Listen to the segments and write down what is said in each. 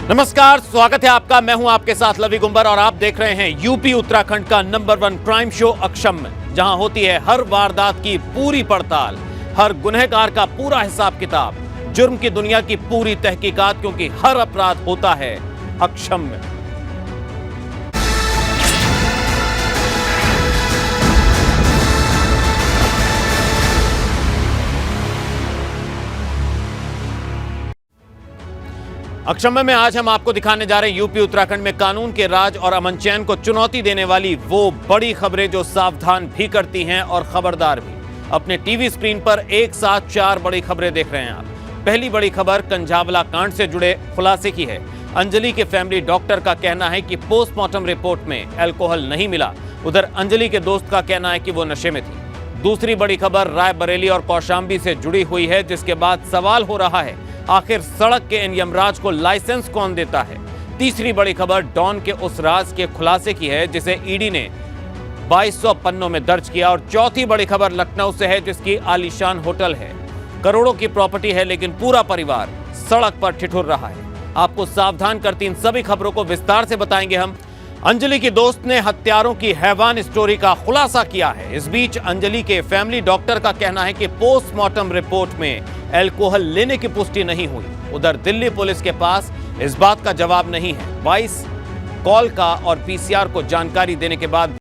नमस्कार, स्वागत है आपका। मैं हूं आपके साथ लवी गुंबर और आप देख रहे हैं यूपी उत्तराखंड का नंबर 1 क्राइम शो अक्षम्य, जहां होती है हर वारदात की पूरी पड़ताल, हर गुनहगार का पूरा हिसाब किताब, जुर्म की दुनिया की पूरी तहकीकात, क्योंकि हर अपराध होता है अक्षम्य। अक्षम्य में आज हम आपको दिखाने जा रहे हैं यूपी उत्तराखंड में कानून के राज और अमन चैन को चुनौती देने वाली वो बड़ी खबरें जो सावधान भी करती हैं और खबरदार भी। अपने टीवी स्क्रीन पर एक साथ 4 बड़ी खबरें देख रहे हैं आप। पहली बड़ी खबर कंझावला कांड से जुड़े खुलासे की है। अंजलि के फैमिली डॉक्टर का कहना है कि पोस्टमार्टम रिपोर्ट में अल्कोहल नहीं मिला। उधर अंजलि के दोस्त का कहना है कि वो नशे में थी। दूसरी बड़ी खबर रायबरेली और कौशाम्बी से जुड़ी हुई है, जिसके बाद सवाल हो रहा है आखिर सड़क के इन यमराज को लाइसेंस कौन देता है। तीसरी बड़ी खबर डॉन के उस राज के खुलासे की है जिसे ईडी ने 2200 पन्नों में दर्ज किया। और चौथी बड़ी खबर लखनऊ से है, जिसकी आलीशान होटल है, करोड़ों की प्रॉपर्टी है, लेकिन पूरा परिवार सड़क पर ठिठुर रहा है। आपको सावधान करती इन सभी खबरों को विस्तार से बताएंगे हम। अंजलि की दोस्त ने हत्यारों की हैवान स्टोरी का खुलासा किया है। इस बीच अंजलि के फैमिली डॉक्टर का कहना है कि पोस्टमार्टम रिपोर्ट में अल्कोहल लेने की पुष्टि नहीं हुई। उधर दिल्ली पुलिस के पास इस बात का जवाब नहीं है। 22 कॉल का और पीसीआर को जानकारी देने के बाद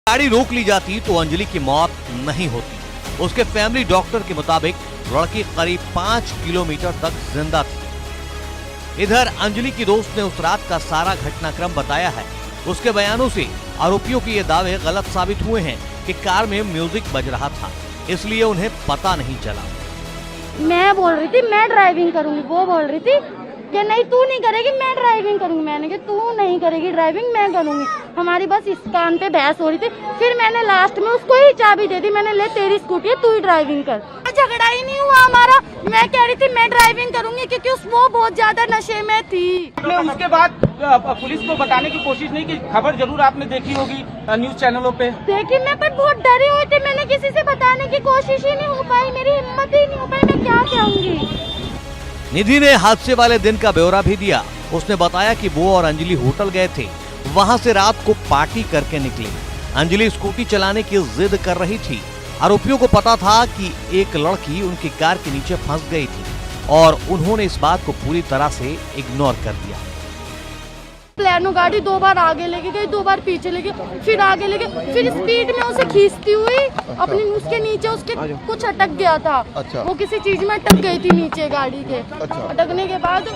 गाड़ी रोक ली जाती तो अंजलि की मौत नहीं होती। उसके फैमिली डॉक्टर के मुताबिक लड़की करीब 5 किलोमीटर तक जिंदा थी। इधर अंजलि की दोस्त ने उस रात का सारा घटनाक्रम बताया है। उसके बयानों से आरोपियों के ये दावे गलत साबित हुए हैं कि कार में म्यूजिक बज रहा था, इसलिए उन्हें पता नहीं चला। मैं बोल रही थी मैं ड्राइविंग करूंगी, वो बोल रही थी कि नहीं तू नहीं करेगी, मैं ड्राइविंग करूंगी। मैंने कहा तू नहीं करेगी ड्राइविंग, मैं करूंगी। हमारी बस इस कान पे बहस हो रही थी। फिर मैंने लास्ट में उसको ही चाबी दे दी। मैंने ले तेरी स्कूटी है, तू ही ड्राइविंग कर। झगड़ा ही नहीं हुआ हमारा। मैं कह रही थी मैं ड्राइविंग करूंगी क्योंकि वो बहुत ज्यादा नशे में थी। उसके बाद पुलिस को बताने की कोशिश नहीं की। खबर जरूर आपने देखी होगी न्यूज चैनलों पे। देखी मैं, पर बहुत डरी हुई थी। मैंने किसी से बताने की कोशिश ही नहीं हो पाई, मेरी हिम्मत ही नहीं हो पाई। मैं क्या कहूँगी। निधि ने हादसे वाले दिन का ब्यौरा भी दिया। उसने बताया कि वो और अंजलि होटल गए थे, वहां से रात को पार्टी करके निकले। अंजलि स्कूटी चलाने की जिद कर रही थी। आरोपियों को पता था कि एक लड़की उनकी कार के नीचे फंस गई थी और उन्होंने इस बात को पूरी तरह से इग्नोर कर दिया। प्लानो गाड़ी 2 बार आगे लेके गई, 2 बार पीछे लेके, फिर आगे लेके, फिर स्पीड में उसे खींचती हुई अपनी उसके नीचे उसके कुछ अटक गया था। अच्छा। वो किसी चीज में अटक गई थी नीचे गाड़ी के। अच्छा। अटकने के बाद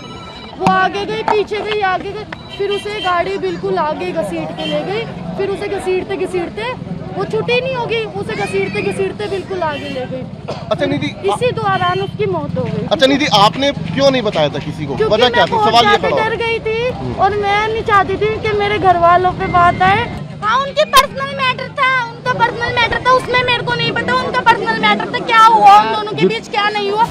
वो आगे गई, पीछे गई, आगे गई, फिर उसे गाड़ी बिल्कुल आगे घसीट के ले गई। फिर उसे घसीटते घसीटते वो छुट्टी नहीं होगी, उसे घसीटते घसीटते बिल्कुल आगे ले गई। अच्छा निधि, इसी दौरान उसकी मौत हो गई। अच्छा निधि, आपने क्यों नहीं बताया था किसी को? क्योंकि वजह क्या मैं थी? बहुत सवाल ये ज्यादा खड़ा डर गई थी और मैं नहीं चाहती थी कि मेरे घर वालों पे बात आए। हाँ, उनकी पर्सनल मैटर था, उनका पर्सनल मैटर था, उसमें मेरे को नहीं पता उनका पर्सनल मैटर था। क्या हुआ उन दोनों के बीच, क्या नहीं हुआ।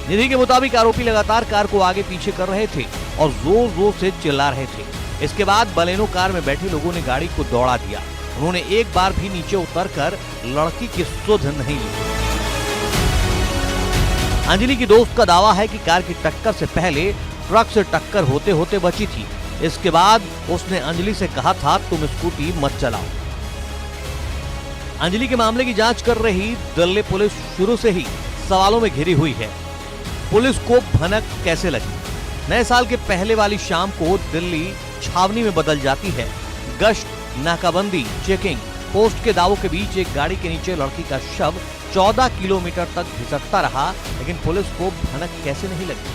निधि के मुताबिक आरोपी लगातार कार को आगे पीछे कर रहे थे और जोर जोर से चिल्ला रहे थे। इसके बाद बलेनो कार में बैठे लोगों ने गाड़ी को दौड़ा दिया। उन्होंने एक बार भी नीचे उतरकर लड़की की सुध नहीं ली। अंजलि की दोस्त का दावा है कि कार की टक्कर से पहले ट्रक से टक्कर होते होते बची थी। इसके बाद उसने अंजलि से कहा था तुम स्कूटी मत चलाओ। अंजलि के मामले की जांच कर रही दिल्ली पुलिस शुरू से ही सवालों में घिरी हुई है। पुलिस को भनक कैसे लगी? नए साल के पहले वाली शाम को दिल्ली छावनी में बदल जाती है। गश्त, नाकाबंदी, चेकिंग, पोस्ट के दावों के बीच एक गाड़ी के नीचे लड़की का शव 14 किलोमीटर तक घिसटता रहा, लेकिन पुलिस को भनक कैसे नहीं लगी।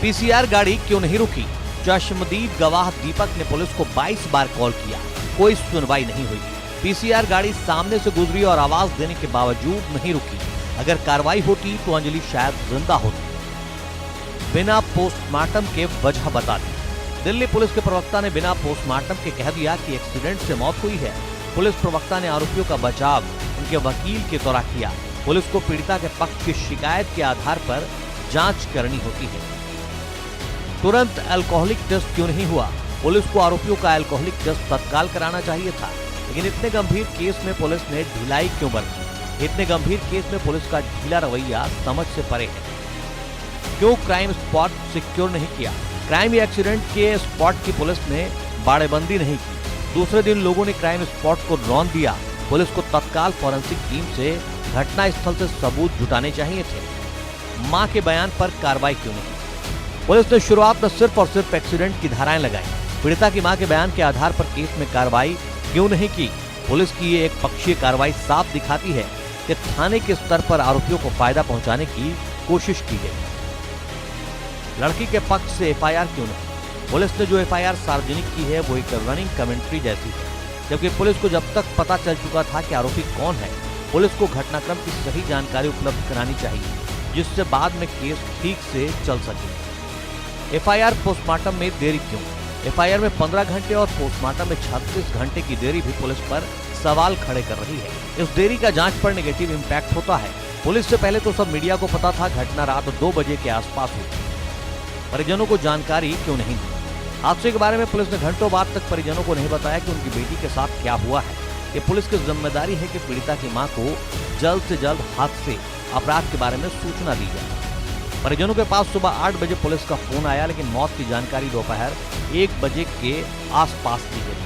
पीसीआर गाड़ी क्यों नहीं रुकी? चश्मदीद गवाह दीपक ने पुलिस को 22 बार कॉल किया, कोई सुनवाई नहीं हुई। पीसीआर गाड़ी सामने से गुजरी और आवाज देने के बावजूद नहीं रुकी। अगर कार्रवाई होती तो अंजलि शायद जिंदा होती। बिना पोस्टमार्टम के वजह बता दी। दिल्ली पुलिस के प्रवक्ता ने बिना पोस्टमार्टम के कह दिया कि एक्सीडेंट से मौत हुई है। पुलिस प्रवक्ता ने आरोपियों का बचाव उनके वकील के द्वारा किया। पुलिस को पीड़िता के पक्ष की शिकायत के आधार पर जांच करनी होती है। तुरंत अल्कोहलिक टेस्ट क्यों नहीं हुआ? पुलिस को आरोपियों का अल्कोहलिक टेस्ट तत्काल कराना चाहिए था, लेकिन इतने गंभीर केस में पुलिस ने ढिलाई क्यों बरती? इतने गंभीर केस में पुलिस का ढीला रवैया समझ से परे है। क्यों क्राइम स्पॉट सिक्योर नहीं किया? क्राइम या एक्सीडेंट के स्पॉट की पुलिस ने बाड़ेबंदी नहीं की। दूसरे दिन लोगों ने क्राइम स्पॉट को रौंद दिया। पुलिस को तत्काल फॉरेंसिक टीम से घटना स्थल से सबूत जुटाने चाहिए थे। मां के बयान पर कार्रवाई क्यों नहीं? पुलिस ने शुरुआत में सिर्फ और सिर्फ एक्सीडेंट की धाराएं लगाई। पीड़िता की मां के बयान के आधार पर केस में कार्रवाई क्यों नहीं की? पुलिस की ये एक पक्षीय कार्रवाई साफ दिखाती है कि थाने के स्तर पर आरोपियों को फायदा पहुंचाने की कोशिश की गई। लड़की के पक्ष से एफआईआर क्यों नहीं? पुलिस ने जो एफआईआर सार्वजनिक की है वो एक रनिंग कमेंट्री जैसी है, जबकि पुलिस को जब तक पता चल चुका था कि आरोपी कौन है, पुलिस को घटनाक्रम की सही जानकारी उपलब्ध करानी चाहिए, जिससे बाद में केस ठीक से चल सके। एफआईआर पोस्टमार्टम में देरी क्यों? एफआईआर में 15 घंटे और पोस्टमार्टम में 36 घंटे की देरी भी पुलिस पर सवाल खड़े कर रही है। इस देरी का जांच पर नेगेटिव इम्पैक्ट होता है। पुलिस से पहले तो सब मीडिया को पता था घटना रात 2 बजे के आसपास हुई। परिजनों को जानकारी क्यों नहीं दी? हादसे के बारे में पुलिस ने घंटों बाद तक परिजनों को नहीं बताया कि उनकी बेटी के साथ क्या हुआ है। ये पुलिस की जिम्मेदारी है कि पीड़िता की मां को जल्द से जल्द हादसे अपराध के बारे में सूचना दी जाए। परिजनों के पास सुबह 8 बजे पुलिस का फोन आया, लेकिन मौत की जानकारी दोपहर 1 बजे के आसपास दी गई।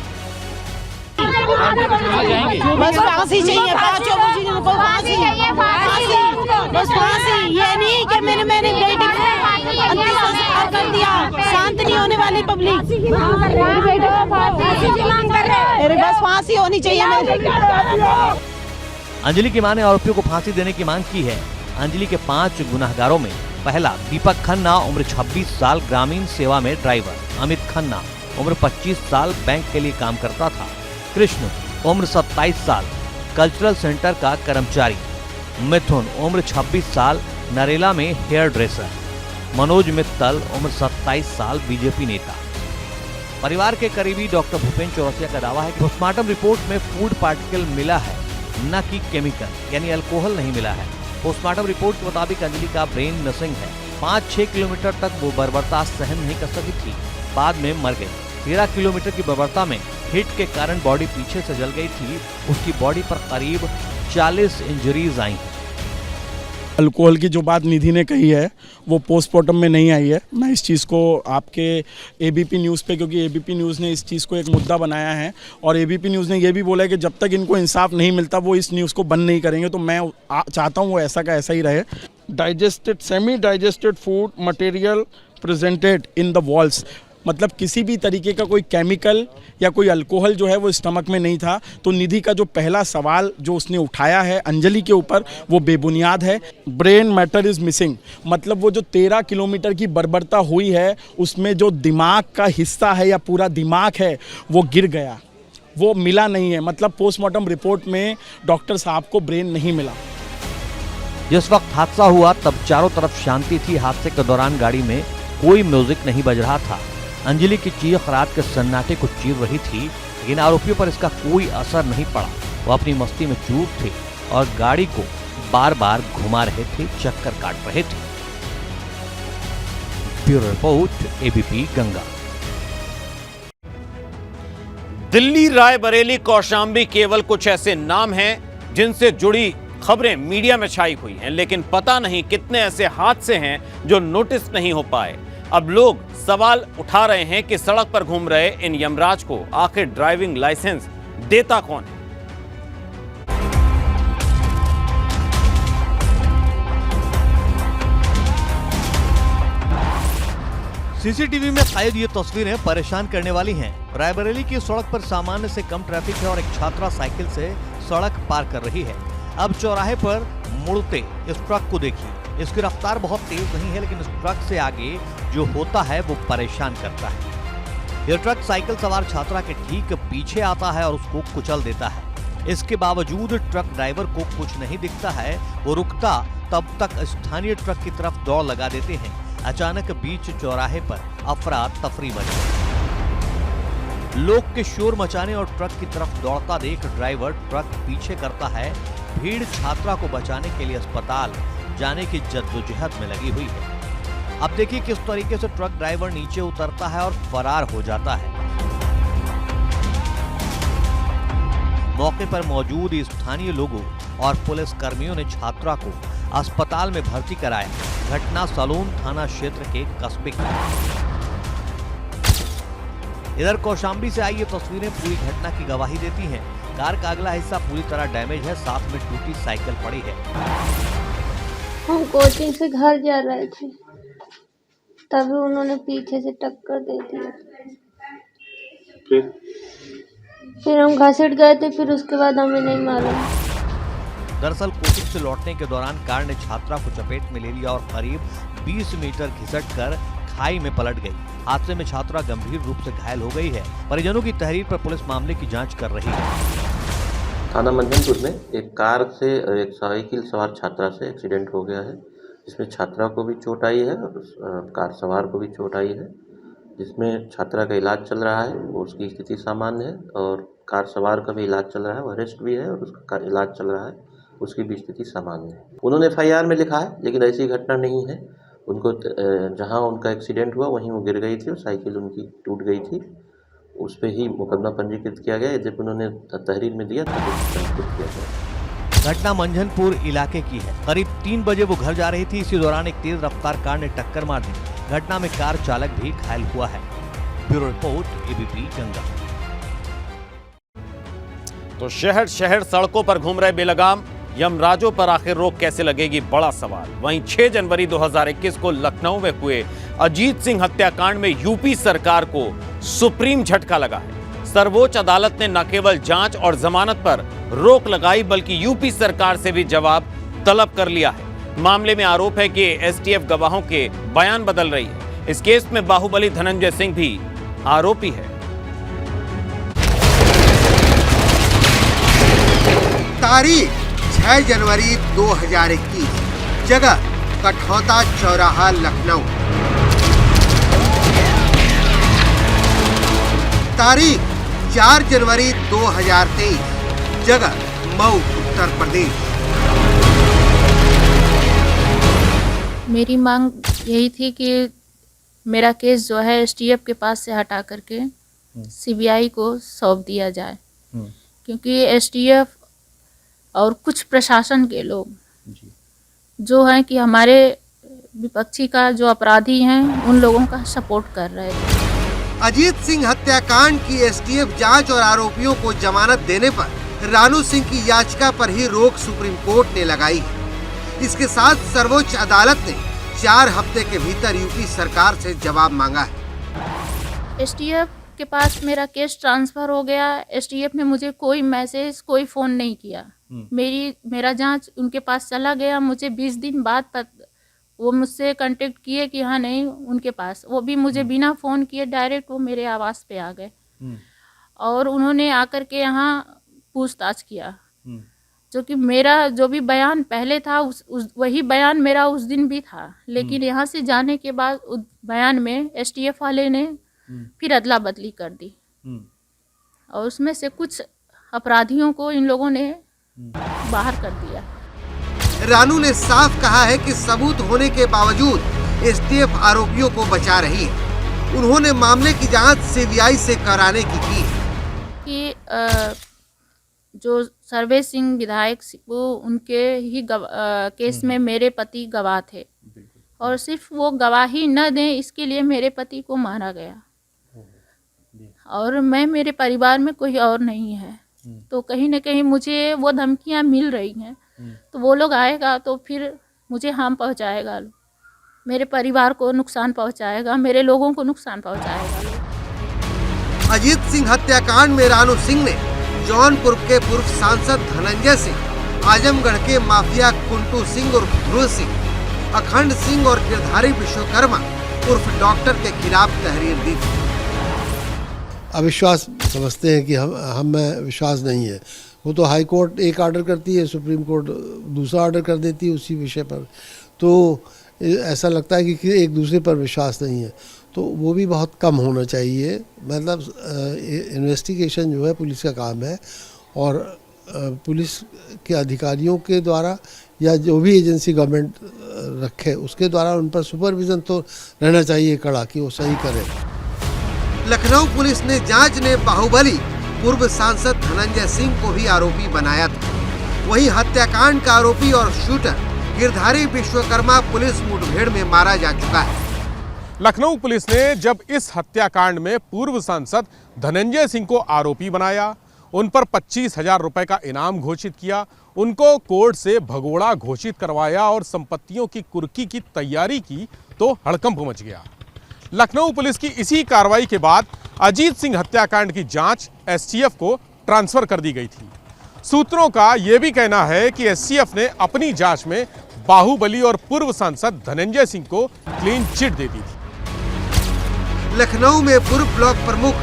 बस फांसी चाहिए, पांचों मुझे को फांसी, बस फांसी। ये नहीं कि मैंने बेटी को अंतिम संस्कार कर दिया। शांत नहीं होने वाली पब्लिक, मेरे बस फांसी होनी चाहिए मेरे। अंजलि की मां ने आरोपियों को फांसी देने की मांग की है। अंजलि के 5 गुनाहगारों में पहला दीपक खन्ना, उम्र 26 साल, ग्रामीण सेवा में ड्राइवर। अमित खन्ना, उम्र 25 साल, बैंक के लिए काम करता था। कृष्ण, उम्र 27 साल, कल्चरल सेंटर का कर्मचारी। मिथुन, उम्र 26 साल, नरेला में हेयर ड्रेसर। मनोज मित्तल, उम्र 27 साल, बीजेपी नेता। परिवार के करीबी डॉक्टर भूपेंद्र चौरसिया का दावा है कि पोस्टमार्टम रिपोर्ट में फूड पार्टिकल मिला है, न कि केमिकल, यानी अल्कोहल नहीं मिला है। पोस्टमार्टम रिपोर्ट के मुताबिक अंजलि का ब्रेन मिसिंग है। 5-6 किलोमीटर तक वो बर्बरता सहन नहीं कर सकी थी, बाद में मर गई। 13 किलोमीटर की बर्बरता में हिट के कारण बॉडी पीछे से जल गई थी। उसकी बॉडी पर करीब 40 इंजरीज आई हैं। अल्कोहल की जो बात निधि ने कही है वो पोस्टमार्टम में नहीं आई है। मैं इस चीज़ को आपके एबीपी न्यूज़ पे, क्योंकि एबीपी न्यूज़ ने इस चीज़ को एक मुद्दा बनाया है और एबीपी न्यूज़ ने ये भी बोला है कि जब तक इनको इंसाफ नहीं मिलता वो इस न्यूज़ को बंद नहीं करेंगे। तो मैं चाहता हूँ वो ऐसा का ऐसा ही रहे। Digested, semi digested food material presented in the walls, मतलब किसी भी तरीके का कोई केमिकल या कोई अल्कोहल जो है वो स्टमक में नहीं था। तो निधि का जो पहला सवाल जो उसने उठाया है अंजलि के ऊपर वो बेबुनियाद है। ब्रेन मैटर इज़ मिसिंग, मतलब वो जो 13 किलोमीटर की बर्बरता हुई है उसमें जो दिमाग का हिस्सा है या पूरा दिमाग है वो गिर गया, वो मिला नहीं है। मतलब पोस्टमार्टम रिपोर्ट में डॉक्टर साहब को ब्रेन नहीं मिला। जिस वक्त हादसा हुआ तब चारों तरफ शांति थी। हादसे के दौरान गाड़ी में कोई म्यूजिक नहीं बज रहा था। अंजलि की चीख रात के सन्नाटे को चीर रही थी, लेकिन आरोपियों पर इसका कोई असर नहीं पड़ा। वो अपनी मस्ती में चूर थे और गाड़ी को बार बार घुमा रहे थे, चक्कर काट रहे थे। Bureau report, ABP Ganga. Delhi, Raebareli, Kaushambi केवल कुछ ऐसे नाम हैं जिनसे जुड़ी खबरें मीडिया में छाई हुई हैं, लेकिन पता नहीं कितने ऐसे हादसे हैं जो नोटिस नहीं हो पाए। अब लोग सवाल उठा रहे हैं कि सड़क पर घूम रहे इन यमराज को आखिर ड्राइविंग लाइसेंस देता कौन है। सीसीटीवी में कैद ये तस्वीरें परेशान करने वाली हैं। रायबरेली की सड़क पर सामान्य से कम ट्रैफिक है और एक छात्रा साइकिल से सड़क पार कर रही है। अब चौराहे पर मुड़ते इस ट्रक को देखिए। इसकी रफ्तार बहुत तेज नहीं है, लेकिन इस ट्रक से आगे जो होता है वो परेशान करता है। यह ट्रक साइकिल सवार छात्रा के ठीक पीछे आता है और उसको कुचल देता है। इसके बावजूद ट्रक ड्राइवर को कुछ नहीं दिखता है। वो रुकता तब तक स्थानीय ट्रक की तरफ दौड़ लगा देते हैं। अचानक बीच चौराहे पर अफरा तफरी मच गई। लोग के शोर मचाने और ट्रक की तरफ दौड़ता देख ड्राइवर ट्रक पीछे करता है। भीड़ छात्रा को बचाने के लिए अस्पताल जाने की जद्दोजहद में लगी हुई है। अब देखिए किस तरीके से ट्रक ड्राइवर नीचे उतरता है और फरार हो जाता है। मौके पर मौजूद स्थानीय लोगों और पुलिस कर्मियों ने छात्रा को अस्पताल में भर्ती कराया। घटना सलोन थाना क्षेत्र के कस्बे की। इधर कौशाम्बी से आई ये तस्वीरें पूरी घटना की गवाही देती हैं। कार का अगला हिस्सा पूरी तरह डैमेज है, साथ में टूटी साइकिल पड़ी है। हम कोचिंग से घर जा रहे थे, तभी उन्होंने पीछे से टक्कर दे दिया। फिर हम घसीट गए थे, फिर उसके बाद हमें नहीं मालूम। दरअसल कोचिंग से लौटने के दौरान कार ने छात्रा को चपेट में ले लिया और करीब 20 मीटर घिसटकर खाई में पलट गई। हादसे में छात्रा गंभीर रूप से घायल हो गई है। परिजनों की तहरीर पर पुलिस मामले की जांच कर रही है। थाना मंझनपुर में एक कार से एक साइकिल सवार छात्रा से एक्सीडेंट हो गया है, जिसमें छात्रा को भी चोट आई है और कार सवार को भी चोट आई है, जिसमें छात्रा का इलाज चल रहा है। उसकी स्थिति सामान्य है और कार सवार का भी इलाज चल रहा है। वो अरेस्ट भी है और उसका इलाज चल रहा है, उसकी भी स्थिति सामान्य है। उन्होंने FIR में लिखा है, लेकिन ऐसी घटना नहीं है। उनको जहां उनका एक्सीडेंट हुआ वहीं वो गिर गई थी और साइकिल उनकी टूट गई थी, उस पर ही मुकदमा पंजीकृत किया गया। जब उन्होंने तहरीर में दिया तो पंजीकृत किया गया। घटना मंझनपुर इलाके की है। करीब 3 बजे वो घर जा रही थी। इसी दौरान एक तेज रफ्तार कार ने टक्कर मार दी। घटना में कार चालक भी घायल हुआ है। Bureau report, ABP Ganga. तो शहर शहर सड़कों पर घूम रहे बेलगाम यमराजों पर आखिर रोक कैसे लगेगी, बड़ा सवाल। वहीं 6 जनवरी 2021 को लखनऊ में हुए अजीत सिंह हत्याकांड में यूपी सरकार को सुप्रीम झटका लगा है। सर्वोच्च अदालत ने न केवल जांच और जमानत पर रोक लगाई, बल्कि यूपी सरकार से भी जवाब तलब कर लिया है। मामले में आरोप है कि STF गवाहों के बयान बदल रही है। इस केस में बाहुबली धनंजय सिंह भी आरोपी है। तारीख 6 जनवरी 2021, जगह कठौता चौराहा लखनऊ। तारीख 4 जनवरी 2023, जगह मऊ उत्तर प्रदेश। मेरी मांग यही थी कि मेरा केस जो है STF के पास से हटा करके CBI को सौंप दिया जाए, क्योंकि STF और कुछ प्रशासन के लोग जो हैं कि हमारे विपक्षी का जो अपराधी हैं उन लोगों का सपोर्ट कर रहे थे। अजीत सिंह हत्याकांड की STF जांच और आरोपियों को जमानत देने पर रानू सिंह की याचिका पर ही रोक सुप्रीम कोर्ट ने लगाई है। इसके साथ सर्वोच्च अदालत ने 4 हफ्ते के भीतर यूपी सरकार से जवाब मांगा है। STF के पास मेरा केस ट्रांसफर हो गया। STF ने मुझे कोई मैसेज, कोई फ़ोन नहीं किया। मेरा जांच उनके पास चला गया। मुझे 20 दिन बाद वो मुझसे कांटेक्ट किए कि हाँ नहीं उनके पास, वो भी मुझे बिना फ़ोन किए डायरेक्ट वो मेरे आवास पे आ गए और उन्होंने आकर के यहाँ पूछताछ किया। जो कि मेरा जो भी बयान पहले था वही बयान मेरा उस दिन भी था, लेकिन यहाँ से जाने के बाद उस बयान में STF वाले ने फिर अदला बदली कर दी और उसमें से कुछ अपराधियों को इन लोगों ने बाहर कर दिया। रानू ने साफ कहा है कि सबूत होने के बावजूद STF आरोपियों को बचा रही है। उन्होंने मामले की जांच CBI से कराने की कि जो सर्वेश सिंह विधायक वो उनके ही केस में मेरे पति गवाह थे और सिर्फ वो गवाही न दें इसके लिए मेरे पति को मारा गया और मेरे परिवार में कोई और नहीं है, तो कहीं न कहीं मुझे वो धमकियां मिल रही हैं। तो वो लोग आएगा तो फिर मुझे हार्म पहुंचाएगा, मेरे परिवार को नुकसान पहुंचाएगा, मेरे लोगों को नुकसान पहुंचाएगा। अजीत सिंह हत्याकांड में रानू सिंह ने जौनपुर के पूर्व सांसद धनंजय सिंह आजमगढ़ के माफिया कुंटू सिंह उर्फ ध्रुव सिंह, अखंड सिंह और गिरधारी विश्वकर्मा उर्फ डॉक्टर के खिलाफ तहरीर दी थी। अविश्वास समझते हैं कि हम में विश्वास नहीं है। वो तो हाई कोर्ट एक ऑर्डर करती है, सुप्रीम कोर्ट दूसरा ऑर्डर कर देती है उसी विषय पर, तो ऐसा लगता है कि एक दूसरे पर विश्वास नहीं है। तो वो भी बहुत कम होना चाहिए। मतलब इन्वेस्टिगेशन जो है पुलिस का काम है, और पुलिस के अधिकारियों के द्वारा या जो भी एजेंसी गवर्नमेंट रखे उसके द्वारा उन पर सुपरविजन तो रहना चाहिए कड़ा, कि वो सही करें। लखनऊ पुलिस ने जांच ने बाहुबली पूर्व सांसद धनंजय सिंह को भी आरोपी बनाया था। वहीं हत्याकांड का आरोपी और शूटर गिरधारी विश्वकर्मा पुलिस मुठभेड़ में मारा जा चुका है। लखनऊ पुलिस ने जब इस हत्याकांड में पूर्व सांसद धनंजय सिंह को आरोपी बनाया, उन पर 25,000 रुपए का इनाम घोषित किया, उनको कोर्ट से भगोड़ा घोषित करवाया और संपत्तियों की कुर्की की तैयारी की, तो हड़कंप मच गया। लखनऊ पुलिस की इसी कार्रवाई के बाद अजीत सिंह हत्याकांड की जांच एसटीएफ को ट्रांसफर कर दी गई थी। सूत्रों का यह भी कहना है कि एसटीएफ ने अपनी जांच में बाहुबली और पूर्व सांसद धनंजय सिंह को क्लीन चिट दे दी थी। लखनऊ में पूर्व ब्लॉक प्रमुख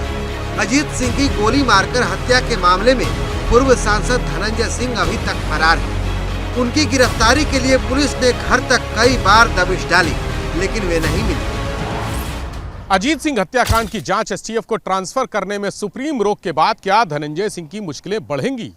अजीत सिंह की गोली मारकर हत्या के मामले में पूर्व सांसद धनंजय सिंह अभी तक फरार है। उनकी गिरफ्तारी के लिए पुलिस ने घर तक कई बार दबिश डाली, लेकिन वे नहीं मिले। अजीत सिंह हत्याकांड की जांच एसटीएफ को ट्रांसफर करने में सुप्रीम रोक के बाद क्या धनंजय सिंह की मुश्किलें बढ़ेंगी?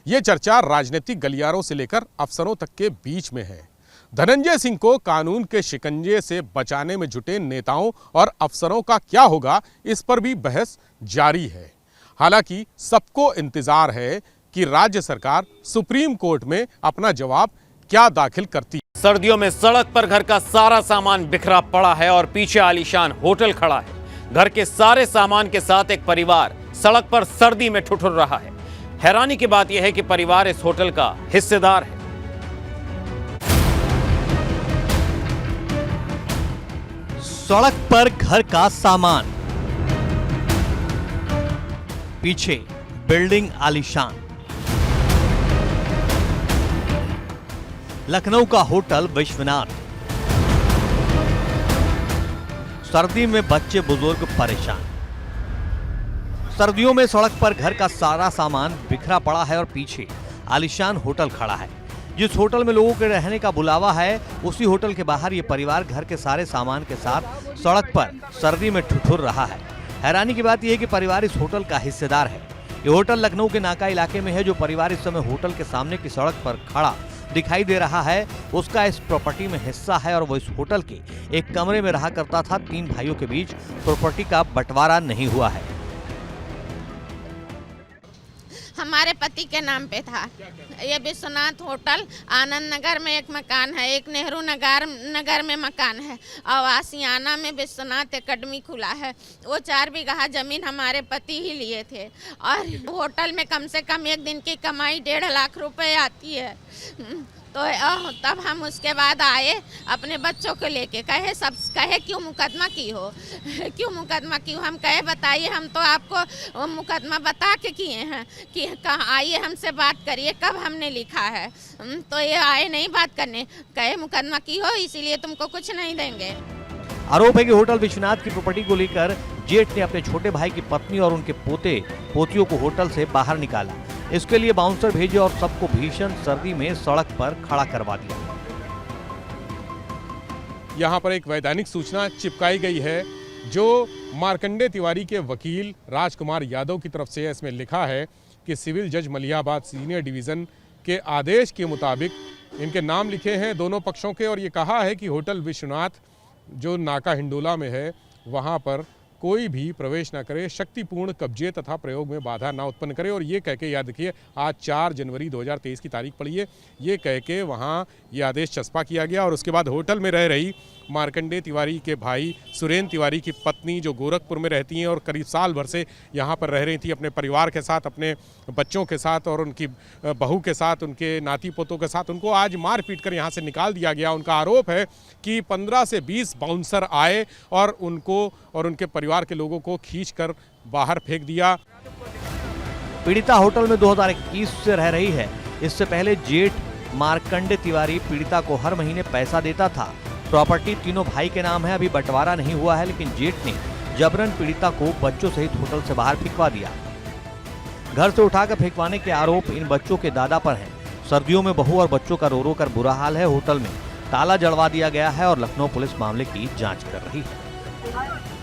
ये चर्चा राजनीतिक गलियारों से लेकर अफसरों तक के बीच में है। धनंजय सिंह को कानून के शिकंजे से बचाने में जुटे नेताओं और अफसरों का क्या होगा, इस पर भी बहस जारी है। हालांकि सबको इंतजार है कि राज्य सरकार सुप्रीम कोर्ट में अपना जवाब क्या दाखिल करती है। सर्दियों में सड़क पर घर का सारा सामान बिखरा पड़ा है और पीछे आलीशान होटल खड़ा है। घर के सारे सामान के साथ एक परिवार सड़क पर सर्दी में ठिठुर रहा है। हैरानी की बात यह है कि परिवार इस होटल का हिस्सेदार है। सड़क पर घर का सामान, पीछे बिल्डिंग आलीशान। लखनऊ का होटल विश्वनाथ। सर्दी में बच्चे बुजुर्ग परेशान। सर्दियों में सड़क पर घर का सारा सामान बिखरा पड़ा है और पीछे आलीशान होटल खड़ा है। जिस होटल में लोगों के रहने का बुलावा है, उसी होटल के बाहर ये परिवार घर के सारे सामान के साथ सड़क पर सर्दी में ठिठुर रहा है। हैरानी की बात यह है कि परिवार इस होटल का हिस्सेदार है। ये होटल लखनऊ के नाका इलाके में है। जो परिवार इस समय होटल के सामने की सड़क पर खड़ा दिखाई दे रहा है, उसका इस प्रॉपर्टी में हिस्सा है और वो इस होटल के एक कमरे में रहा करता था। 3 भाइयों के बीच प्रॉपर्टी का बंटवारा नहीं हुआ है। हमारे पति के नाम पे था। ये विश्वनाथ होटल आनंद नगर में एक मकान है, एक नेहरू नगर में मकान है, और आसियाना में विश्वनाथ एकेडमी खुला है। वो 4 बीघा जमीन हमारे पति ही लिए थे, और होटल में कम से कम एक दिन की कमाई 1.5 लाख रुपए आती है। तो तब हम उसके बाद आए अपने बच्चों को लेके, कहे क्यों मुकदमा की हो, क्यों मुकदमा की हो। हम कहे बताइए, हम तो आपको मुकदमा बता के किए हैं कि कहाँ आइए हमसे बात करिए, कब हमने लिखा है। तो ये आए नहीं बात करने, कहे मुकदमा की हो इसीलिए तुमको कुछ नहीं देंगे। आरोप है कि होटल विश्वनाथ की प्रॉपर्टी को लेकर जेठ ने अपने छोटे भाई की पत्नी और उनके पोते पोतियों को होटल से बाहर निकाला। इसके लिए बाउंसर भेजे और सबको भीषण सर्दी में सड़क पर खड़ा करवा दिया। यहाँ पर एक वैधानिक सूचना चिपकाई गई है जो मार्कंडे तिवारी के वकील राजकुमार यादव की तरफ से है। इसमें लिखा है कि सिविल जज मलियाबाद सीनियर डिवीज़न के आदेश के मुताबिक इनके नाम लिखे हैं दोनों पक्षों के, और ये कहा है कि होटल विश्वनाथ जो नाका हिंडोला में है वहाँ पर कोई भी प्रवेश न करे, शक्तिपूर्ण कब्जे तथा प्रयोग में बाधा ना उत्पन्न करे। और ये कह के, याद रखिए आज 4 जनवरी 2023 की तारीख पड़ी है, ये कह के वहाँ ये आदेश चस्पा किया गया। और उसके बाद होटल में रह रही मार्कंडे तिवारी के भाई सुरेंद्र तिवारी की पत्नी जो गोरखपुर में रहती हैं और करीब साल भर से यहाँ पर रह रही थी अपने परिवार के साथ, अपने बच्चों के साथ और उनकी बहू के साथ, उनके नाती पोतों के साथ, उनको आज मार पीट कर यहाँ से निकाल दिया गया। उनका आरोप है कि 15 से 20 बाउंसर आए और उनको और उनके परिवार के लोगों को खींचकर बाहर फेंक दिया। पीड़िता होटल में 2021 से रह रही है। इससे पहले जेठ मार्कंडे तिवारी पीड़िता को हर महीने पैसा देता था। प्रॉपर्टी तीनों भाई के नाम है, अभी बंटवारा नहीं हुआ है, लेकिन जेठ ने जबरन पीड़िता को बच्चों सहित होटल से बाहर फेंकवा दिया। घर से उठाकर फेंकवाने के आरोप इन बच्चों के दादा पर हैं। सर्दियों में बहू और बच्चों का रो रो कर बुरा हाल है। होटल में ताला जड़वा दिया गया है और लखनऊ पुलिस मामले की जांच कर रही है।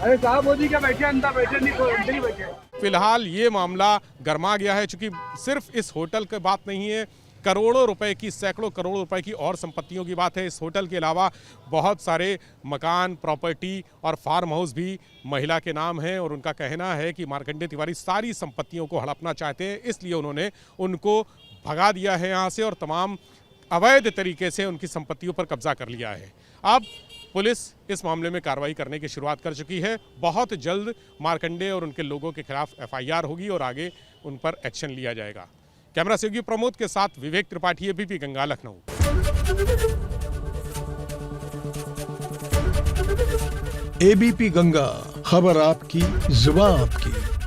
अरे साहब मोदी क्या बैठे अंदर बैठे नहीं बैठे। फिलहाल ये मामला गर्मा गया है, चूंकि सिर्फ इस होटल की बात नहीं है, करोड़ों रुपए की, सैकड़ों करोड़ रुपए की और संपत्तियों की बात है। इस होटल के अलावा बहुत सारे मकान, प्रॉपर्टी और फार्म हाउस भी महिला के नाम हैं और उनका कहना है कि मार्कंडे तिवारी सारी संपत्तियों को हड़पना चाहते हैं, इसलिए उन्होंने उनको भगा दिया है यहाँ से और तमाम अवैध तरीके से उनकी संपत्तियों पर कब्जा कर लिया है। अब पुलिस इस मामले में कार्रवाई करने की शुरुआत कर चुकी है। बहुत जल्द मार्कंडे और उनके लोगों के खिलाफ FIR होगी और आगे उन पर एक्शन लिया जाएगा। कैमरा सहयोगी प्रमोद के साथ विवेक त्रिपाठी, ABP गंगा, लखनऊ। ABP गंगा, खबर आपकी, जुबान आपकी।